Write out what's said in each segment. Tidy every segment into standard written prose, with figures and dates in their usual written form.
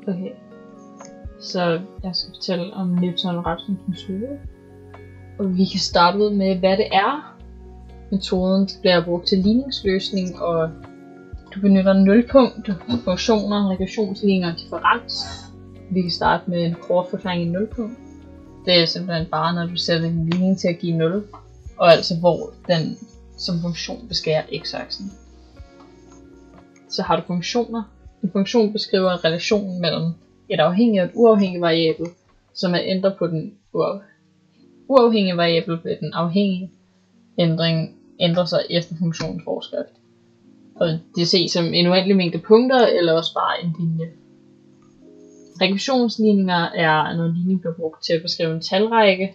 Okay. Så jeg skal fortælle om Newton-Rapsens metode. Og vi kan starte ud med, hvad det er. Metoden bliver brugt til ligningsløsning, og du benytter nulpunkt, funktioner, regressionsligninger og differens. Vi kan starte med en kort forklaring i nulpunkt. Det er simpelthen bare, når du sætter en ligning til at give 0, og altså hvor den som funktion beskærer x-aksen. Så har du funktioner. En funktion beskriver relationen mellem et afhængigt og et uafhængigt variabel, så man ændrer på den uafhængige variabel ved den afhængige ændring ændrer sig efter funktionens forskrift. Og det ses som en uendelig mængde punkter, eller også bare en linje. Regressionsligninger er, når en ligning bliver brugt til at beskrive en talrække,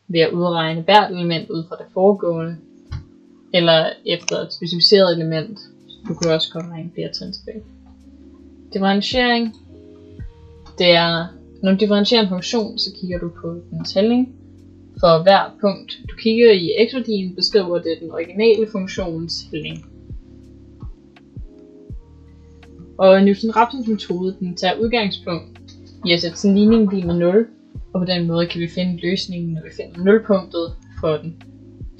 ved at udregne hvert element ud fra det foregående, eller efter et specificeret element. Du kan også komme regne flere trin tilbage. Differentiering. Det er, når du differentierer en funktion, så kigger du på dens handling. For hver punkt, du kigger i x-værdien, beskriver det den originale funktions handling. Og Newton-Rapsens metode, den tager udgangspunkt i at sætte sådan en ligning lige med 0, og på den måde kan vi finde løsningen, når vi finder nulpunktet for den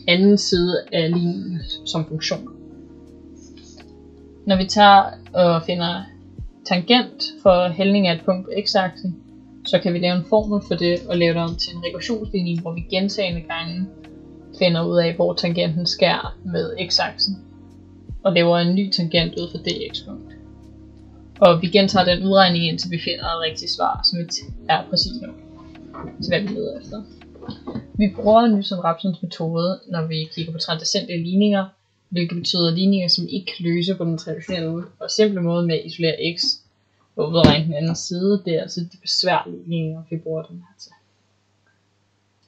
anden side af ligningen som funktion. Når vi tager og finder tangent for hældning af et punkt på x-aksen, så kan vi lave en formel for det og lave det om til en regressionsligning, hvor vi gentagende gange finder ud af, hvor tangenten skærer med x-aksen, og laver en ny tangent ud for det x-punkt. Og vi gentager den udregning indtil vi finder et rigtigt svar, som er præcis nok til hvad vi leder efter. Vi bruger Newton-Rapsens metode, når vi kigger på transcendente ligninger, hvilket betyder ligninger, som ikke kan løse på den traditionelle og simple måde med at isolere x og udregne den anden side. Det er altså de besværlige ligninger, vi bruger den her til.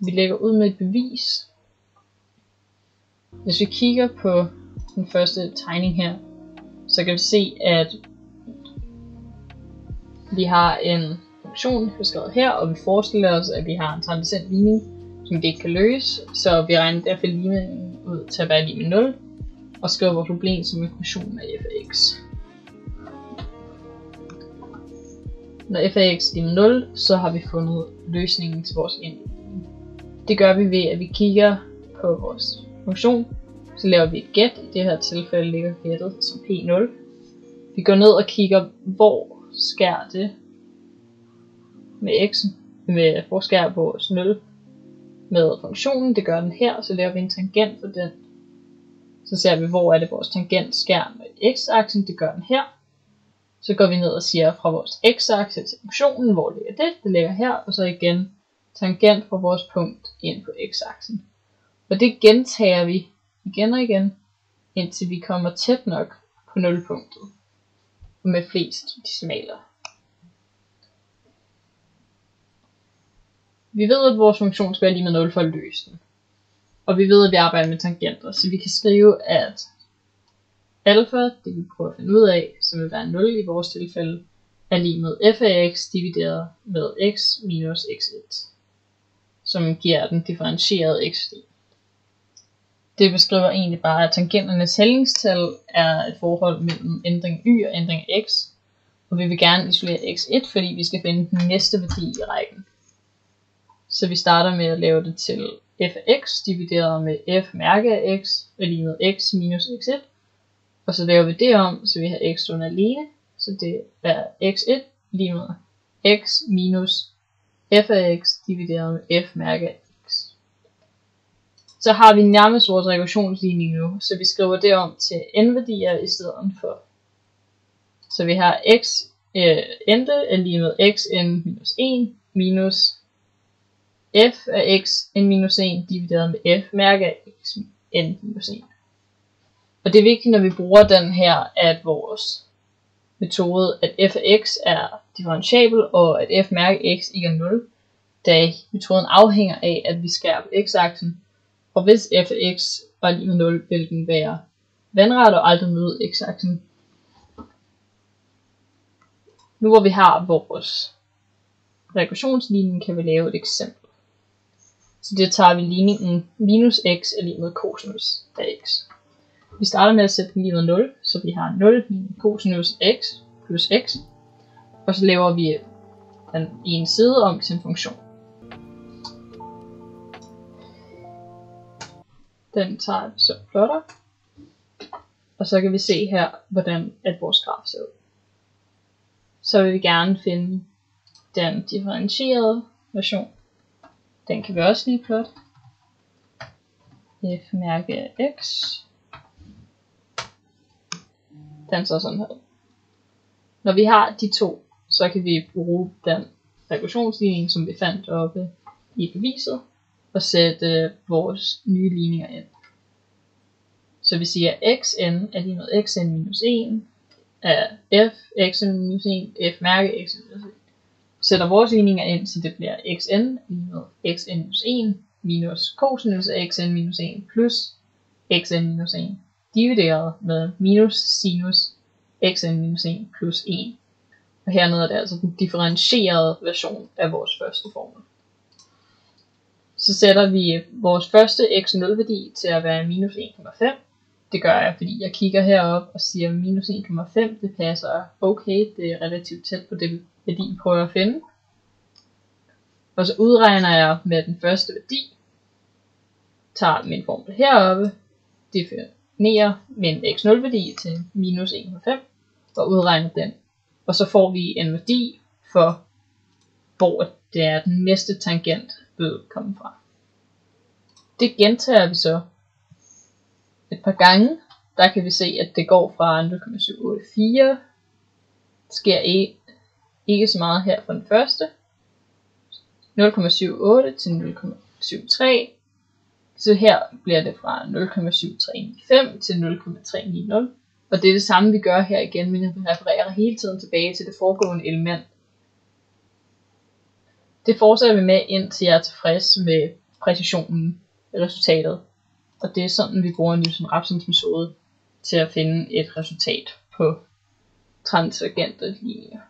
Vi lægger ud med et bevis. Hvis vi kigger på den første tegning her, så kan vi se, at vi har en funktion beskrevet her, og vi forestiller os, at vi har en transcendent ligning, som vi ikke kan løse, så vi regner derfor ligningen ud til at være lige med 0, og skriver vores problem som en funktion af f af x. Når f af x er lige med 0, så har vi fundet løsningen til vores indlægning. Det gør vi ved, at vi kigger på vores funktion, så laver vi et gæt. I det her tilfælde ligger gættet som p0. Vi går ned og kigger, hvor skærer det med x'en, med forskær på vores 0 med funktionen. Det gør den her, så laver vi en tangent for den. Så ser vi, hvor er det vores tangent skærer med x-aksen, det gør den her. Så går vi ned og siger fra vores x-akse til funktionen, hvor ligger det, det ligger her, og så igen tangent fra vores punkt ind på x-aksen. Og det gentager vi igen og igen, indtil vi kommer tæt nok på nulpunktet, og med flest decimaler. Vi ved, at vores funktion skal være lige med 0 for at løse den. Og vi ved, at vi arbejder med tangenter, så vi kan skrive, at alfa, det vi prøver at finde ud af, som vil være 0 i vores tilfælde, er lige med f af x divideret med x minus x1, som giver den differentierede x. Det beskriver egentlig bare, at tangenternes handlingstal er et forhold mellem ændring y og ændring x, og vi vil gerne isolere x1, fordi vi skal finde den næste værdi i rækken. Så vi starter med at lave det til f af x divideret med f mærke af x er lige med x minus x1. Og så laver vi det om, så vi har x stående alene. Så det er x1 lige med x minus f af x divideret med f mærke af x. Så har vi nærmest vores regressionsligning nu, så vi skriver det om til n-værdier i stedet for. Så vi har x endte er lige med x n minus 1 minus f af x n minus 1 divideret med f mærke af x n minus 1. Og det er vigtigt, når vi bruger den her, at vores metode, at f af x er differentiabel, og at f mærke af x ikke er 0, da metoden afhænger af, at vi skærer på x-aksen. Og hvis f af x var lige med 0, vil den være vandret og aldrig møde x-aksen. Nu hvor vi har vores regressionsligning, kan vi lave et eksempel. Så det tager vi ligningen minus x er lige med cosinus af x. Vi starter med at sætte den lige med 0, så vi har 0 minus cosinus x plus x. Og så laver vi den ene side om til en funktion. Den tager vi så plotter. Og så kan vi se her, hvordan at vores graf ser ud. Så vil vi gerne finde den differentierede version. Den kan vi også lige plotte. F mærke af x. Den så sådan her. Når vi har de to, så kan vi bruge den regressionsligning, som vi fandt oppe i beviset, og sætte vores nye ligninger ind. Så vi siger, at xn er lige med xn minus 1 af f xn minus 1, f mærke xn minus 1. Sætter vores ligninger ind, så det bliver xn lige med xn minus 1 minus cosinus af xn minus 1 plus xn minus 1 divideret med minus sinus xn minus 1 plus 1. Og hernede er det altså den differentierede version af vores første formel. Så sætter vi vores første x0 værdi til at være minus 1,5. Det gør jeg, fordi jeg kigger herop og siger minus 1,5, det passer okay, det er relativt tæt på det værdi, vi prøver at finde. Og så udregner jeg med den første værdi, tager min formel heroppe, definerer min x0 værdi til minus 1,5 og udregner den. Og så får vi en værdi for, hvor det er den næste tangent vil komme fra. Det gentager vi så et par gange. Der kan vi se, at det går fra 0,784. Sker ikke så meget her for den første. 0,78 til 0,73. Så her bliver det fra 0,7395 til 0,390. Og det er det samme, vi gør her igen, men vi refererer hele tiden tilbage til det foregående element. Det fortsætter vi med, indtil jeg er tilfreds med præcisionen af resultatet. Og det er sådan, vi bruger Newton-Raphsons metode til at finde et resultat på transvergente linjer.